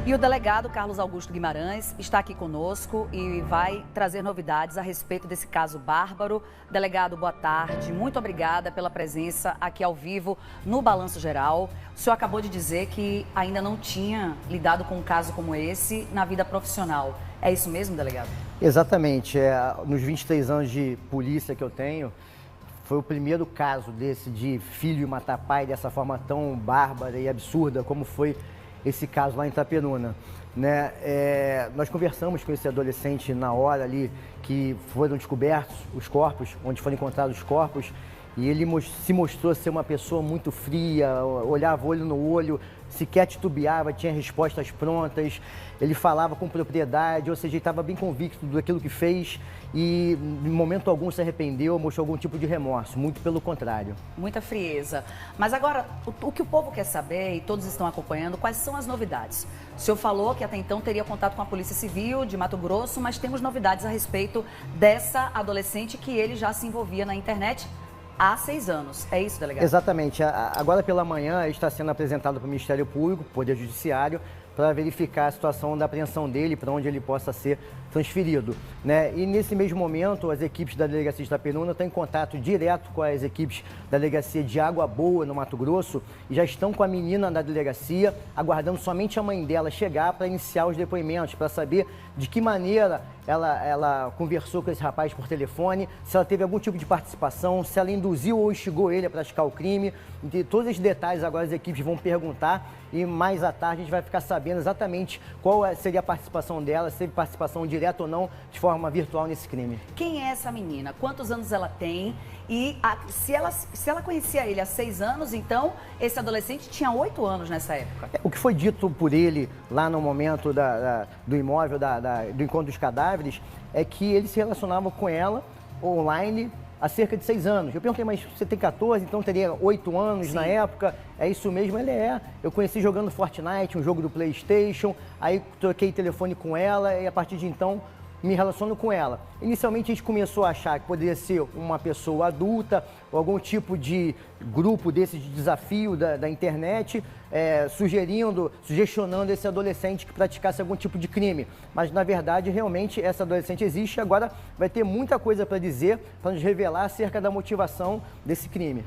E o delegado Carlos Augusto Guimarães está aqui conosco e vai trazer novidades a respeito desse caso bárbaro. Delegado, boa tarde. Muito obrigada pela presença aqui ao vivo no Balanço Geral. O senhor acabou de dizer que ainda não tinha lidado com um caso como esse na vida profissional. É isso mesmo, delegado? Exatamente. Nos 23 anos de polícia que eu tenho, foi o primeiro caso desse de filho matar pai dessa forma tão bárbara e absurda como foi esse caso lá em Itaperuna, né? Nós conversamos com esse adolescente na hora ali que foram descobertos os corpos, onde foram encontrados os corpos, e ele se mostrou ser uma pessoa muito fria, olhava olho no olho, sequer titubeava, tinha respostas prontas, ele falava com propriedade, ou seja, ele estava bem convicto daquilo que fez e em momento algum se arrependeu, mostrou algum tipo de remorso, muito pelo contrário. Muita frieza. Mas agora, o que o povo quer saber, e todos estão acompanhando, quais são as novidades? O senhor falou que até então teria contato com a Polícia Civil de Mato Grosso, mas temos novidades a respeito dessa adolescente que ele já se envolvia na internet há 6 anos. É isso, delegado? Exatamente. Agora pela manhã ele está sendo apresentado para o Ministério Público, Poder Judiciário, para verificar a situação da apreensão dele, para onde ele possa ser transferido, né? E nesse mesmo momento, as equipes da Delegacia de Itaperuna estão em contato direto com as equipes da Delegacia de Água Boa, no Mato Grosso, e já estão com a menina na delegacia, aguardando somente a mãe dela chegar para iniciar os depoimentos, para saber de que maneira ela conversou com esse rapaz por telefone, se ela teve algum tipo de participação, se ela induziu ou instigou ele a praticar o crime. E todos esses detalhes agora as equipes vão perguntar e mais à tarde a gente vai ficar sabendo exatamente qual seria a participação dela, se teve participação direta ou não, de forma virtual nesse crime. Quem é essa menina? Quantos anos ela tem? E se ela conhecia ele há 6 anos, então esse adolescente tinha 8 anos nessa época. O que foi dito por ele lá no momento do imóvel, do encontro dos cadáveres, é que ele se relacionava com ela online há cerca de 6 anos. Eu perguntei, mas você tem 14, então teria 8 anos. Sim. Na época? É isso mesmo, ele é. Eu conheci jogando Fortnite, um jogo do PlayStation, aí troquei telefone com ela e a partir de então me relaciono com ela. Inicialmente a gente começou a achar que poderia ser uma pessoa adulta ou algum tipo grupo desse de desafio da internet, sugestionando esse adolescente que praticasse algum tipo de crime. Mas na verdade realmente essa adolescente existe e agora vai ter muita coisa para dizer, para nos revelar acerca da motivação desse crime.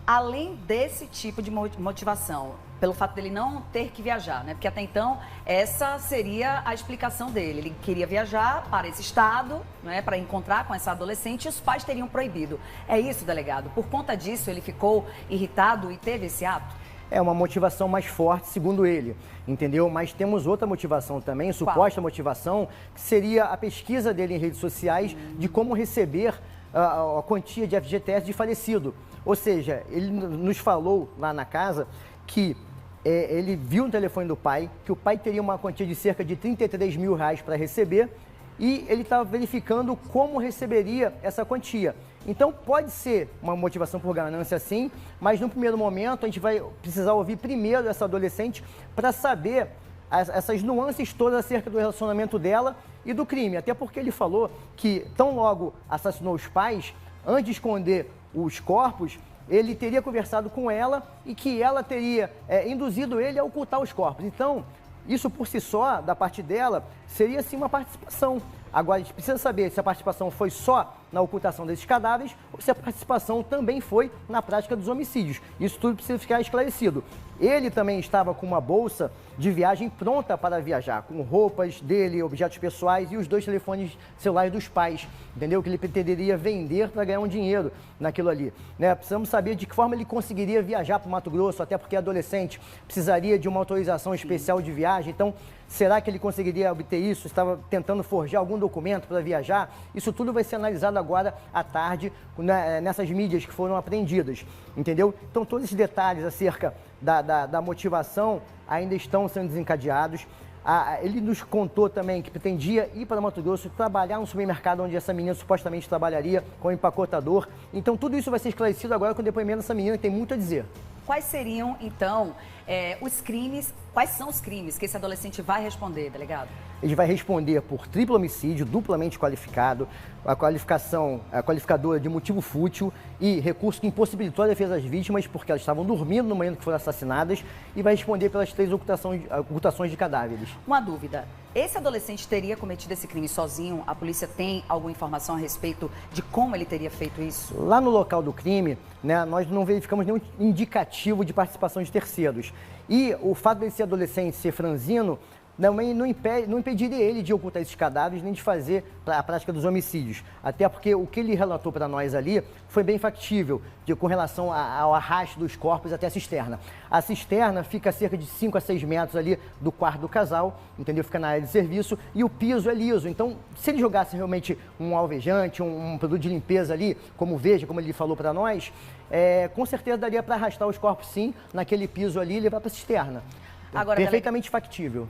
Além desse tipo de motivação, pelo fato dele não ter que viajar, né? Porque até então essa seria a explicação dele. Ele queria viajar para esse estado, né, para encontrar com essa adolescente e os pais teriam proibido. É isso, delegado? Por conta disso ele ficou irritado e teve esse ato? É uma motivação mais forte, segundo ele, entendeu? Mas temos outra motivação também, suposta motivação, que seria a pesquisa dele em redes sociais de como receber a quantia de FGTS de falecido. Ou seja, ele nos falou lá na casa que ele viu no telefone do pai que o pai teria uma quantia de cerca de R$33 mil para receber e ele estava verificando como receberia essa quantia. Então pode ser uma motivação por ganância sim, mas no primeiro momento a gente vai precisar ouvir primeiro essa adolescente para saber essas nuances todas acerca do relacionamento dela e do crime. Até porque ele falou que tão logo assassinou os pais, antes de esconder os corpos, ele teria conversado com ela e que ela teria induzido ele a ocultar os corpos. Então, isso por si só, da parte dela, seria sim uma participação. Agora, a gente precisa saber se a participação foi só na ocultação desses cadáveres ou se a participação também foi na prática dos homicídios. Isso tudo precisa ficar esclarecido. Ele também estava com uma bolsa de viagem pronta para viajar, com roupas dele, objetos pessoais e os 2 telefones celulares dos pais, entendeu? Que ele pretenderia vender para ganhar um dinheiro naquilo ali, né? Precisamos saber de que forma ele conseguiria viajar para o Mato Grosso, até porque adolescente precisaria de uma autorização especial de viagem. Então, será que ele conseguiria obter isso? Estava tentando forjar algum documento para viajar? Isso tudo vai ser analisado agora à tarde, né, nessas mídias que foram apreendidas, entendeu? Então, todos esses detalhes acerca da motivação ainda estão sendo desencadeados. Ele nos contou também que pretendia ir para Mato Grosso, trabalhar no supermercado onde essa menina supostamente trabalharia como empacotador. Então, tudo isso vai ser esclarecido agora com o depoimento dessa menina, que tem muito a dizer. Quais seriam, então, os crimes, Quais são os crimes que esse adolescente vai responder, delegado? Ele vai responder por triplo homicídio, duplamente qualificado, a qualificadora de motivo fútil e recurso que impossibilitou a defesa das vítimas porque elas estavam dormindo no momento que foram assassinadas, e vai responder pelas 3 ocultações de cadáveres. Uma dúvida, esse adolescente teria cometido esse crime sozinho? A polícia tem alguma informação a respeito de como ele teria feito isso? Lá no local do crime, né, nós não verificamos nenhum indicativo de participação de terceiros. E o fato de ser adolescente, ser franzino, não impediria ele de ocultar esses cadáveres nem de fazer a prática dos homicídios. Até porque o que ele relatou para nós ali foi bem factível com relação ao arrasto dos corpos até a cisterna. A cisterna fica a cerca de 5 a 6 metros ali do quarto do casal, entendeu? Fica na área de serviço e o piso é liso. Então, se ele jogasse realmente um alvejante, um produto de limpeza ali, como Veja, como ele falou para nós, com certeza daria para arrastar os corpos sim, naquele piso ali e levar para a cisterna. Agora, perfeitamente factível.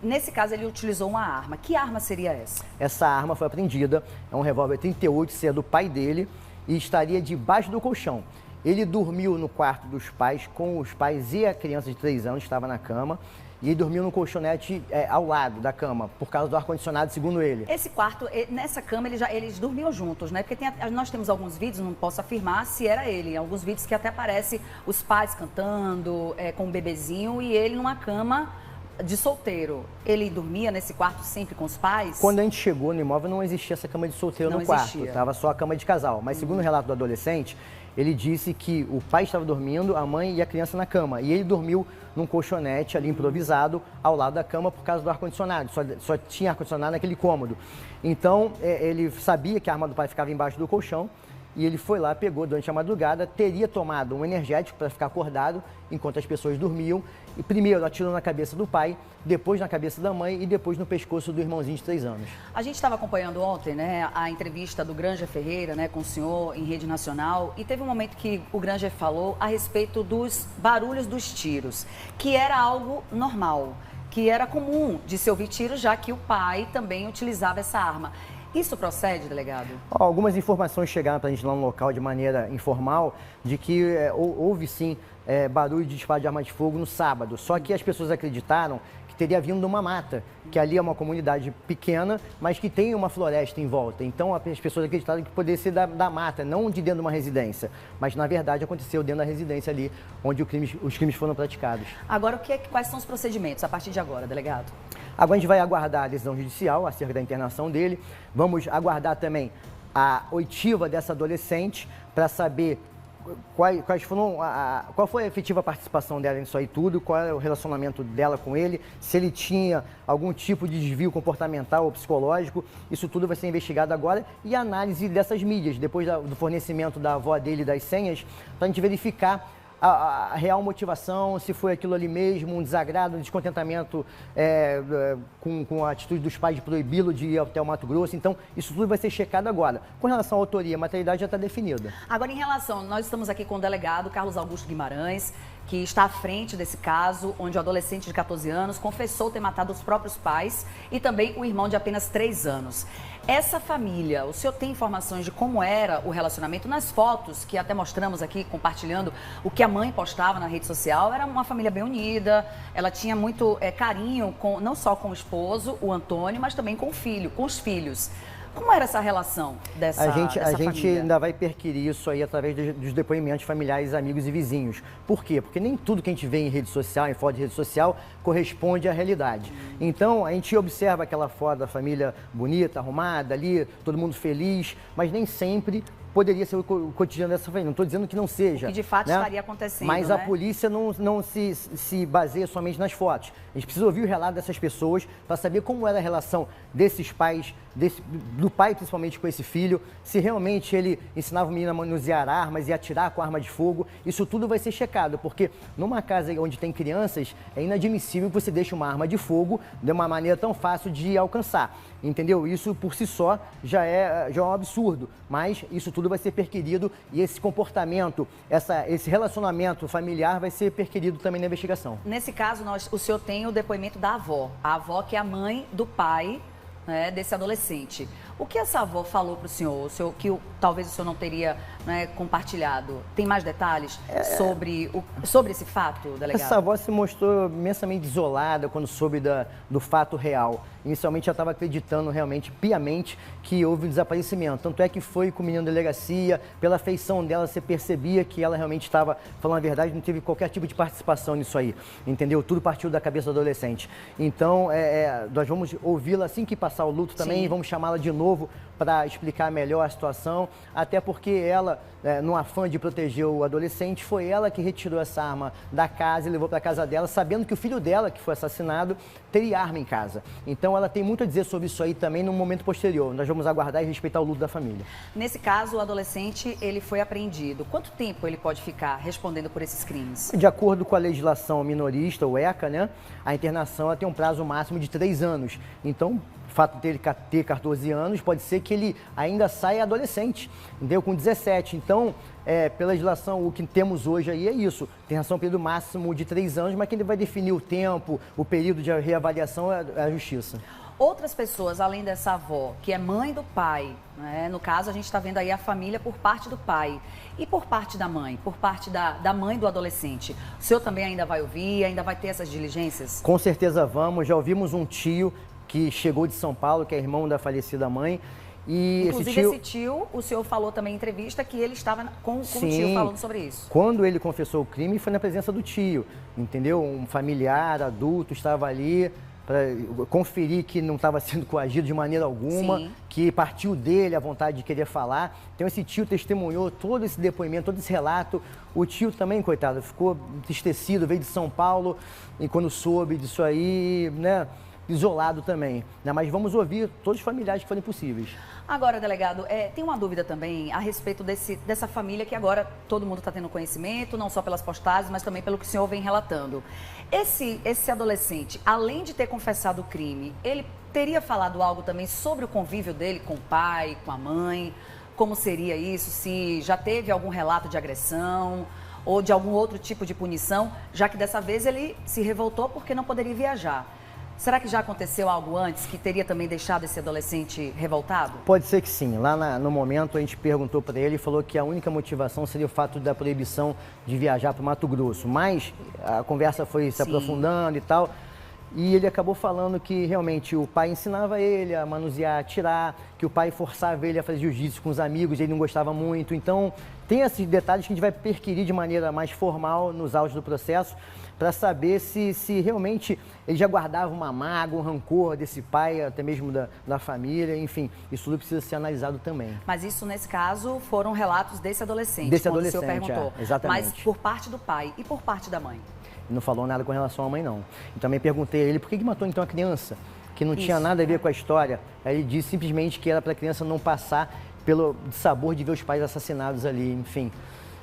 Nesse caso, ele utilizou uma arma. Que arma seria essa? Essa arma foi apreendida, é um revólver 38, se é do pai dele, e estaria debaixo do colchão. Ele dormiu no quarto dos pais, com os pais e a criança de 3 anos, estava na cama, e ele dormiu no colchonete ao lado da cama, por causa do ar-condicionado, segundo ele. Esse quarto, nessa cama, eles dormiam juntos, né? Porque nós temos alguns vídeos, não posso afirmar se era ele, alguns vídeos que até aparece os pais cantando, com um bebezinho, e ele numa cama de solteiro. Ele dormia nesse quarto sempre com os pais? Quando a gente chegou no imóvel, não existia essa cama de solteiro no quarto, estava só a cama de casal. Mas segundo o relato do adolescente, ele disse que o pai estava dormindo, a mãe e a criança na cama. E ele dormiu num colchonete ali improvisado ao lado da cama por causa do ar-condicionado. Só tinha ar-condicionado naquele cômodo. Então, ele sabia que a arma do pai ficava embaixo do colchão. E ele foi lá, pegou durante a madrugada, teria tomado um energético para ficar acordado enquanto as pessoas dormiam. E primeiro atirou na cabeça do pai, depois na cabeça da mãe e depois no pescoço do irmãozinho de 3 anos. A gente estava acompanhando ontem, né, a entrevista do Granger Ferreira, né, com o senhor em rede nacional, e teve um momento que o Granger falou a respeito dos barulhos dos tiros, que era algo normal, que era comum de se ouvir tiros, já que o pai também utilizava essa arma. Isso procede, delegado? Algumas informações chegaram para a gente lá no local de maneira informal, de que houve sim barulho de disparo de arma de fogo no sábado. Só que as pessoas acreditaram que teria vindo de uma mata, que ali é uma comunidade pequena, mas que tem uma floresta em volta. Então as pessoas acreditaram que poderia ser da mata, não de dentro de uma residência. Mas na verdade aconteceu dentro da residência ali, onde os crimes foram praticados. Agora, quais são os procedimentos a partir de agora, delegado? Agora a gente vai aguardar a decisão judicial acerca da internação dele. Vamos aguardar também a oitiva dessa adolescente para saber qual foi a efetiva participação dela nisso aí tudo, qual é o relacionamento dela com ele, se ele tinha algum tipo de desvio comportamental ou psicológico. Isso tudo vai ser investigado agora, e a análise dessas mídias, depois do fornecimento da avó dele das senhas, para a gente verificar a real motivação, se foi aquilo ali mesmo, um desagrado, um descontentamento com a atitude dos pais de proibi-lo de ir até o Mato Grosso. Então, isso tudo vai ser checado agora. Com relação à autoria, a materialidade já está definida. Agora, em relação, nós estamos aqui com o delegado Carlos Augusto Guimarães, que está à frente desse caso, onde o adolescente de 14 anos confessou ter matado os próprios pais e também o irmão de apenas 3 anos. Essa família, o senhor tem informações de como era o relacionamento? Nas fotos que até mostramos aqui, compartilhando o que a mãe postava na rede social, era uma família bem unida, ela tinha muito carinho, não só com o esposo, o Antônio, mas também com o filho, com os filhos. Como era essa relação dessa família? A gente ainda vai perquirir isso aí através dos depoimentos familiares, amigos e vizinhos. Por quê? Porque nem tudo que a gente vê em rede social, em foto de rede social, corresponde à realidade. Então, a gente observa aquela foto da família bonita, arrumada ali, todo mundo feliz, mas nem sempre poderia ser o cotidiano dessa família. Não estou dizendo que não seja. O que de fato estaria acontecendo, mas a polícia não se baseia somente nas fotos. A gente precisa ouvir o relato dessas pessoas para saber como era a relação desses pais, do pai principalmente com esse filho, se realmente ele ensinava o menino a manusear armas e atirar com arma de fogo. Isso tudo vai ser checado, porque numa casa onde tem crianças, é inadmissível que você deixe uma arma de fogo de uma maneira tão fácil de alcançar. Entendeu? Isso por si só já é um absurdo, mas isso tudo vai ser perquirido e esse comportamento, esse relacionamento familiar vai ser perquirido também na investigação. Nesse caso, o senhor tem o depoimento da avó, a avó que é a mãe do pai, né, desse adolescente. O que essa avó falou para o senhor, que talvez o senhor não teria, né, compartilhado? Tem mais detalhes sobre esse fato, delegado? Essa avó se mostrou imensamente desolada quando soube do fato real. Inicialmente, ela estava acreditando realmente, piamente, que houve um desaparecimento. Tanto é que foi com o menino da delegacia, pela feição dela, você percebia que ela realmente estava falando a verdade, não teve qualquer tipo de participação nisso aí, entendeu? Tudo partiu da cabeça do adolescente. Então, nós vamos ouvi-la assim que passar o luto também, vamos chamá-la de novo para explicar melhor a situação, até porque ela, no afã de proteger o adolescente, foi ela que retirou essa arma da casa e levou para a casa dela, sabendo que o filho dela, que foi assassinado, teria arma em casa. Então, ela tem muito a dizer sobre isso aí também no momento posterior. Nós vamos aguardar e respeitar o luto da família. Nesse caso, o adolescente, ele foi apreendido. Quanto tempo ele pode ficar respondendo por esses crimes? De acordo com a legislação minorista, o ECA, né, a internação ela tem um prazo máximo de 3 anos. Então, o fato dele ter 14 anos, pode ser que ele ainda saia adolescente, entendeu? Com 17. Então, pela legislação, o que temos hoje aí é isso. Internação período máximo de 3 anos, mas quem vai definir o tempo, o período de reavaliação é a justiça. Outras pessoas, além dessa avó, que é mãe do pai, né? No caso, a gente está vendo aí a família por parte do pai. E por parte da mãe, por parte da mãe do adolescente? O senhor também ainda vai ouvir, ainda vai ter essas diligências? Com certeza vamos. Já ouvimos um tio que chegou de São Paulo, que é irmão da falecida mãe. E inclusive, esse tio, o senhor falou também em entrevista que ele estava com o tio falando sobre isso. Quando ele confessou o crime, foi na presença do tio, entendeu? Um familiar, adulto, estava ali para conferir que não estava sendo coagido de maneira alguma, que partiu dele a vontade de querer falar. Então, esse tio testemunhou todo esse depoimento, todo esse relato. O tio também, coitado, ficou entristecido, veio de São Paulo e quando soube disso aí, né, isolado também. Né? Mas vamos ouvir todos os familiares que forem possíveis. Agora, delegado, tem uma dúvida também a respeito dessa família que agora todo mundo está tendo conhecimento, não só pelas postagens, mas também pelo que o senhor vem relatando. Esse adolescente, além de ter confessado o crime, ele teria falado algo também sobre o convívio dele com o pai, com a mãe? Como seria isso? Se já teve algum relato de agressão ou de algum outro tipo de punição, já que dessa vez ele se revoltou porque não poderia viajar. Será que já aconteceu algo antes que teria também deixado esse adolescente revoltado? Pode ser que sim. Lá no momento a gente perguntou para ele e falou que a única motivação seria o fato da proibição de viajar para o Mato Grosso. Mas a conversa foi se aprofundando e tal. E ele acabou falando que realmente o pai ensinava ele a manusear, a atirar, que o pai forçava ele a fazer jiu-jitsu com os amigos, ele não gostava muito. Então, tem esses detalhes que a gente vai perquirir de maneira mais formal nos autos do processo, para saber se realmente ele já guardava uma mágoa, um rancor desse pai, até mesmo da família, enfim, isso tudo precisa ser analisado também. Mas isso, nesse caso, foram relatos desse adolescente, desse quando adolescente, o senhor perguntou. Exatamente. Mas por parte do pai e por parte da mãe? Não falou nada com relação à mãe, não. E também perguntei a ele por que matou então a criança, que não tinha nada a ver com a história. Aí ele disse simplesmente que era para a criança não passar pelo sabor de ver os pais assassinados ali, enfim.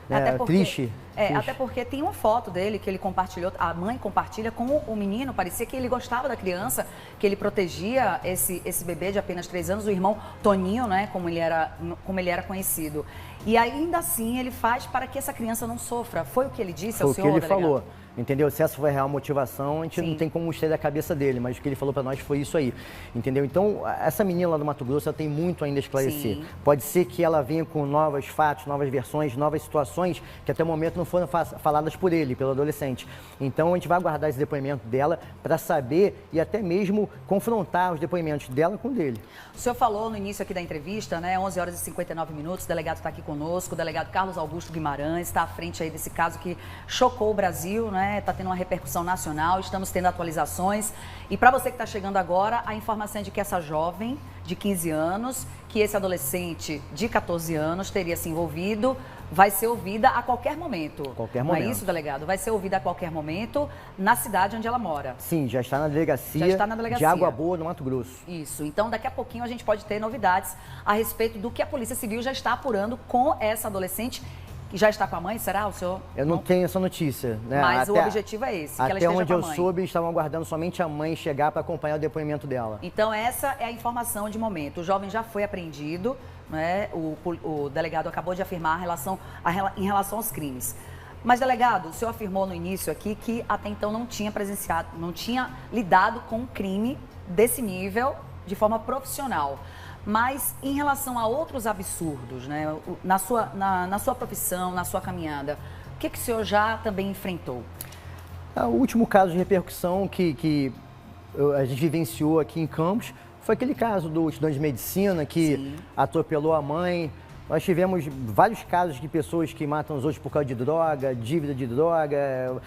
Até porque, triste. Até porque tem uma foto dele que ele compartilhou, a mãe compartilha com o menino, parecia que ele gostava da criança, que ele protegia esse bebê de apenas 3 anos, o irmão Toninho, né, como ele era conhecido. E ainda assim ele faz para que essa criança não sofra. Foi o que ele disse ao senhor, delegado? Foi o que ele falou. falou. Entendeu? Se essa foi a real motivação, a gente não tem como extrair da cabeça dele, mas o que ele falou para nós foi isso aí, entendeu? Então, essa menina lá do Mato Grosso, ela tem muito ainda a esclarecer. Sim. Pode ser que ela venha com novos fatos, novas versões, novas situações que até o momento não foram faladas por ele, pelo adolescente. Então, a gente vai aguardar esse depoimento dela para saber e até mesmo confrontar os depoimentos dela com o dele. O senhor falou no início aqui da entrevista, né, 11 horas e 59 minutos, o delegado está aqui conosco, o delegado Carlos Augusto Guimarães está à frente aí desse caso que chocou o Brasil, né? Está tendo uma repercussão nacional, estamos tendo atualizações. E para você que está chegando agora, a informação é de que essa jovem de 15 anos, que esse adolescente de 14 anos teria se envolvido, vai ser ouvida a qualquer momento. Qualquer momento. Não é isso, delegado? Vai ser ouvida a qualquer momento na cidade onde ela mora. Sim, já está na delegacia, de Água Boa, no Mato Grosso. Isso. Então, daqui a pouquinho a gente pode ter novidades a respeito do que a Polícia Civil já está apurando com essa adolescente. Que já está com a mãe, será, o senhor? Eu não tenho essa notícia, né? Mas o objetivo é esse, que ela esteja com a mãe. Até onde eu soube, estavam aguardando somente a mãe chegar para acompanhar o depoimento dela. Então, essa é a informação de momento. O jovem já foi apreendido, né? O delegado acabou de afirmar em relação aos crimes. Mas, delegado, o senhor afirmou no início aqui que até então não tinha presenciado, não tinha lidado com um crime desse nível de forma profissional. Mas em relação a outros absurdos, né? Na sua profissão, na sua caminhada, o que o senhor já também enfrentou? O último caso de repercussão que a gente vivenciou aqui em Campos foi aquele caso do estudante de medicina que Sim. atropelou a mãe. Nós tivemos vários casos de pessoas que matam os outros por causa de droga, dívida de droga,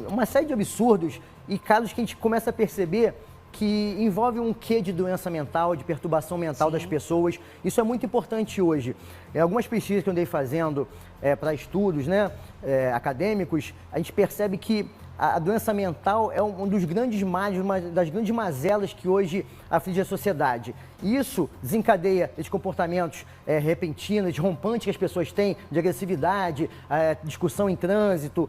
uma série de absurdos e casos que a gente começa a perceber que envolve um quê de doença mental, de perturbação mental Sim. das pessoas. Isso é muito importante hoje. Em algumas pesquisas que eu andei fazendo para estudos acadêmicos, a gente percebe que a doença mental é um dos grandes males, uma das grandes mazelas que hoje aflige a sociedade. E isso desencadeia esses comportamentos repentinos, rompantes que as pessoas têm, de agressividade, discussão em trânsito,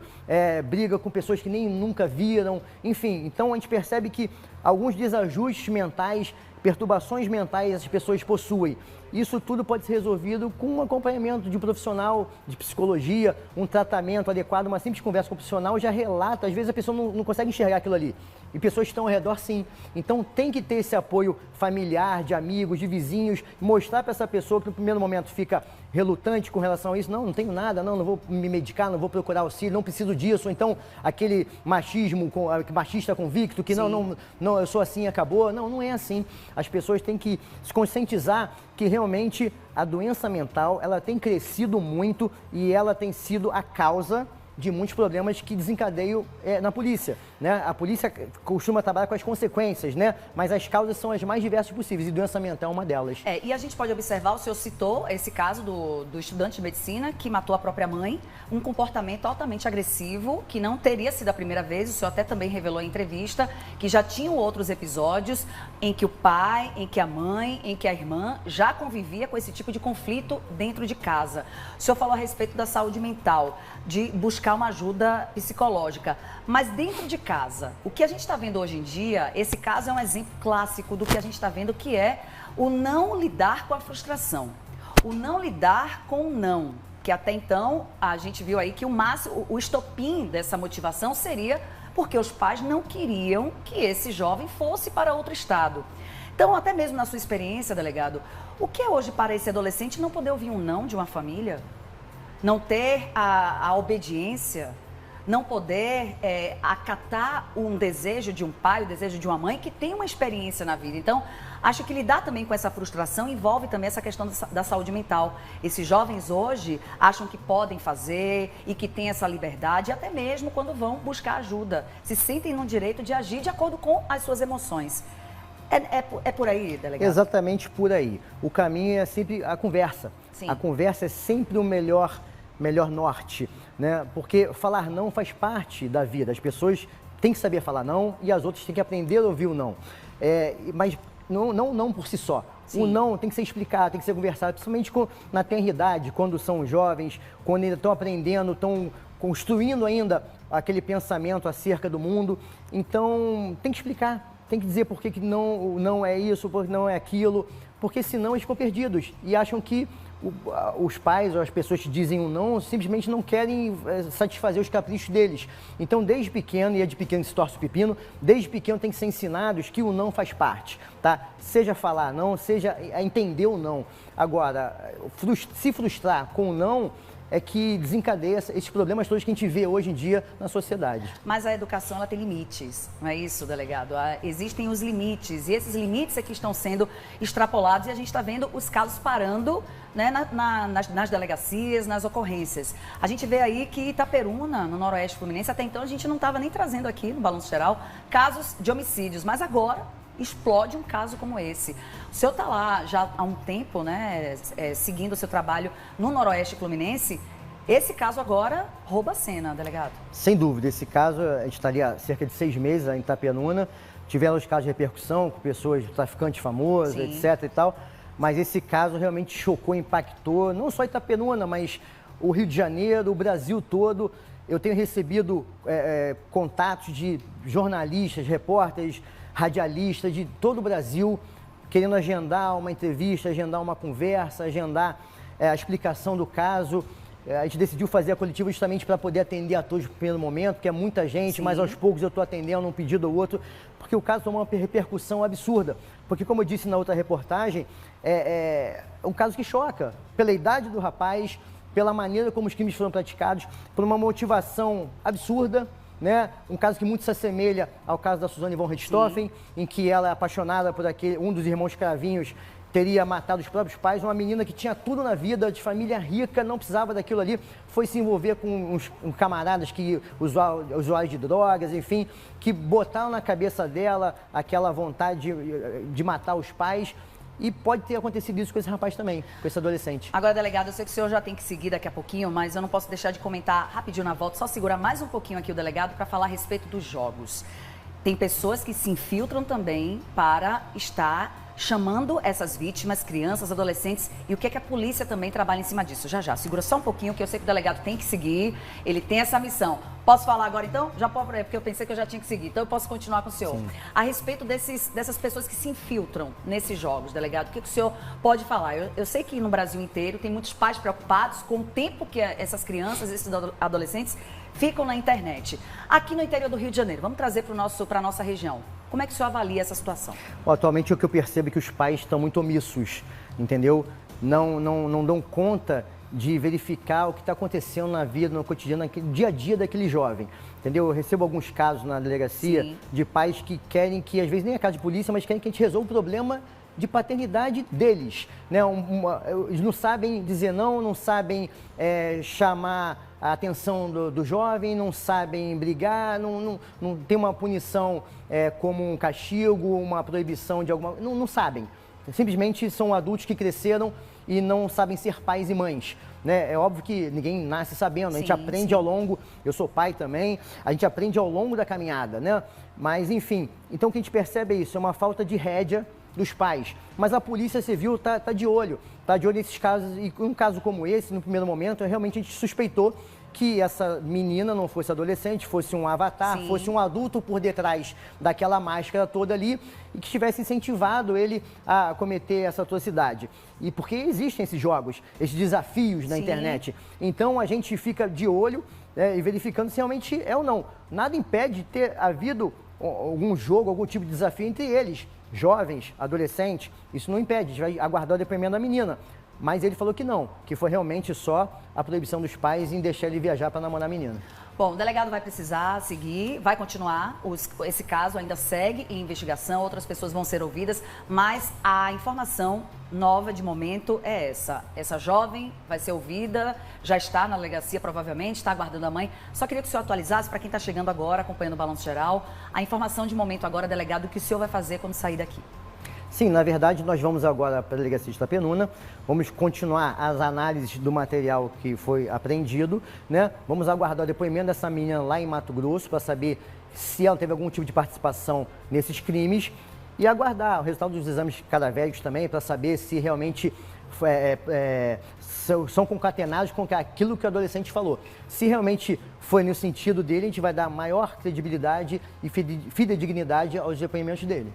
briga com pessoas que nem nunca viram, enfim. Então a gente percebe que alguns desajustes mentais, perturbações mentais as pessoas possuem. Isso tudo pode ser resolvido com um acompanhamento de um profissional de psicologia, um tratamento adequado, uma simples conversa com o profissional já relata, às vezes a pessoa não consegue enxergar aquilo ali. E pessoas que estão ao redor, sim. Então tem que ter esse apoio familiar, de amigos, de vizinhos, mostrar para essa pessoa que no primeiro momento fica relutante com relação a isso. Não tenho nada, não vou me medicar, não vou procurar auxílio, não preciso disso. Ou então aquele machista convicto que não, eu sou assim e acabou. Não é assim. As pessoas têm que se conscientizar que realmente a doença mental ela tem crescido muito e ela tem sido a causa de muitos problemas que desencadeiam na polícia, né? A polícia costuma trabalhar com as consequências, né? Mas as causas são as mais diversas possíveis e doença mental é uma delas. E a gente pode observar, o senhor citou esse caso do estudante de medicina que matou a própria mãe, um comportamento altamente agressivo, que não teria sido a primeira vez, o senhor até também revelou em entrevista, que já tinham outros episódios em que o pai, em que a mãe, em que a irmã já convivia com esse tipo de conflito dentro de casa. O senhor falou a respeito da saúde mental, de buscar uma ajuda psicológica. Mas dentro de casa, o que a gente está vendo hoje em dia, esse caso é um exemplo clássico do que a gente está vendo, que é o não lidar com a frustração. O não lidar com o não. Que até então a gente viu aí que o estopim dessa motivação seria porque os pais não queriam que esse jovem fosse para outro estado. Então, até mesmo na sua experiência, delegado, o que é hoje para esse adolescente não poder ouvir um não de uma família? Não ter a obediência, não poder acatar um desejo de um pai, o desejo de uma mãe que tem uma experiência na vida. Então, acho que lidar também com essa frustração envolve também essa questão da saúde mental. Esses jovens hoje acham que podem fazer e que têm essa liberdade, até mesmo quando vão buscar ajuda. Se sentem no direito de agir de acordo com as suas emoções. É por aí, delegado? Exatamente por aí. O caminho é sempre a conversa. Sim. A conversa é sempre o melhor norte, né? Porque falar não faz parte da vida. As pessoas têm que saber falar não e as outras têm que aprender a ouvir o não. Mas não por si só. Sim. O não tem que ser explicado, tem que ser conversado, principalmente na tenridade, quando são jovens, quando ainda estão aprendendo, estão construindo ainda aquele pensamento acerca do mundo. Então, tem que explicar. Tem que dizer por que não é isso, por que não é aquilo, porque senão eles ficam perdidos e acham que os pais ou as pessoas que dizem o não simplesmente não querem satisfazer os caprichos deles. Então, desde pequeno, e é de pequeno que se torce o pepino, desde pequeno tem que ser ensinados que o não faz parte, tá? Seja falar não, seja entender o não. Agora, se frustrar com o não é que desencadeia esses problemas todos que a gente vê hoje em dia na sociedade. Mas a educação, ela tem limites, não é isso, delegado? Existem os limites, e esses limites é que estão sendo extrapolados, e a gente está vendo os casos parando, né, nas delegacias, nas ocorrências. A gente vê aí que Itaperuna, no Noroeste Fluminense, até então a gente não estava nem trazendo aqui no Balanço Geral casos de homicídios, mas agora explode um caso como esse. O senhor está lá já há um tempo, né, seguindo o seu trabalho no Noroeste Fluminense. Esse caso agora rouba a cena, delegado. Sem dúvida. Esse caso, a gente estaria há cerca de 6 meses em Itaperuna. Tivemos casos de repercussão com pessoas, traficantes famosos, Sim. etc. e tal. Mas esse caso realmente chocou, impactou, não só Itaperuna, mas o Rio de Janeiro, o Brasil todo. Eu tenho recebido contatos de jornalistas, repórteres, radialistas de todo o Brasil, querendo agendar uma entrevista, agendar uma conversa, agendar a explicação do caso. A gente decidiu fazer a coletiva justamente para poder atender a todos no primeiro momento, que é muita gente, Sim. mas aos poucos eu estou atendendo um pedido ou outro, porque o caso tomou uma repercussão absurda. Porque, como eu disse na outra reportagem, é um caso que choca pela idade do rapaz, pela maneira como os crimes foram praticados, por uma motivação absurda, né? Um caso que muito se assemelha ao caso da Suzane von Richthofen, em que ela é apaixonada por um dos irmãos Cravinhos, teria matado os próprios pais. Uma menina que tinha tudo na vida, de família rica, não precisava daquilo ali, foi se envolver com uns camaradas que usuários de drogas, enfim, que botaram na cabeça dela aquela vontade de matar os pais. E pode ter acontecido isso com esse rapaz também, com esse adolescente. Agora, delegado, eu sei que o senhor já tem que seguir daqui a pouquinho, mas eu não posso deixar de comentar rapidinho na volta, só segurar mais um pouquinho aqui o delegado para falar a respeito dos jogos. Tem pessoas que se infiltram também para estar chamando essas vítimas, crianças, adolescentes, e o que é que a polícia também trabalha em cima disso. Já, segura só um pouquinho, que eu sei que o delegado tem que seguir, ele tem essa missão. Posso falar agora então? Já pode, porque eu pensei que eu já tinha que seguir, então eu posso continuar com o senhor. Sim. A respeito dessas pessoas que se infiltram nesses jogos, delegado, o que o senhor pode falar? Eu sei que no Brasil inteiro tem muitos pais preocupados com o tempo que essas crianças, esses adolescentes, ficam na internet. Aqui no interior do Rio de Janeiro, vamos trazer para a nossa região. Como é que o senhor avalia essa situação? Atualmente, o que eu percebo é que os pais estão muito omissos, entendeu? Não dão conta de verificar o que está acontecendo na vida, no cotidiano, no dia a dia daquele jovem, entendeu? Eu recebo alguns casos na delegacia Sim. de pais que querem que, às vezes, nem é caso de polícia, mas querem que a gente resolva o problema de paternidade deles, né? Eles não sabem dizer não sabem chamar a atenção do jovem, não sabem brigar, não tem uma punição como um castigo, uma proibição de alguma... Não sabem. Simplesmente são adultos que cresceram e não sabem ser pais e mães. Né? É óbvio que ninguém nasce sabendo, a gente aprende ao longo, eu sou pai também, a gente aprende ao longo da caminhada, né? Mas, enfim, então o que a gente percebe é isso, é uma falta de rédea dos pais. Mas a Polícia Civil está de olho nesses casos, e um caso como esse, no primeiro momento, realmente a gente suspeitou que essa menina não fosse adolescente, fosse um avatar, Sim. fosse um adulto por detrás daquela máscara toda ali e que tivesse incentivado ele a cometer essa atrocidade. E porque existem esses jogos, esses desafios na Sim. internet. Então a gente fica de olho e verificando se realmente é ou não. Nada impede de ter havido algum jogo, algum tipo de desafio entre eles, jovens, adolescentes. Isso não impede, a gente vai aguardar o depoimento da menina. Mas ele falou que não, que foi realmente só a proibição dos pais em deixar ele viajar para namorar a menina. Bom, o delegado vai precisar seguir, vai continuar, esse caso ainda segue em investigação, outras pessoas vão ser ouvidas, mas a informação nova de momento é essa. Essa jovem vai ser ouvida, já está na delegacia provavelmente, está aguardando a mãe. Só queria que o senhor atualizasse, para quem está chegando agora, acompanhando o Balanço Geral, a informação de momento agora, delegado, o que o senhor vai fazer quando sair daqui. Sim, na verdade, nós vamos agora para a delegacia de Itapenuna, vamos continuar as análises do material que foi apreendido, né? Vamos aguardar o depoimento dessa menina lá em Mato Grosso para saber se ela teve algum tipo de participação nesses crimes e aguardar o resultado dos exames cadavéricos também para saber se realmente são concatenados com aquilo que o adolescente falou. Se realmente foi no sentido dele, a gente vai dar maior credibilidade e fidedignidade aos depoimentos dele.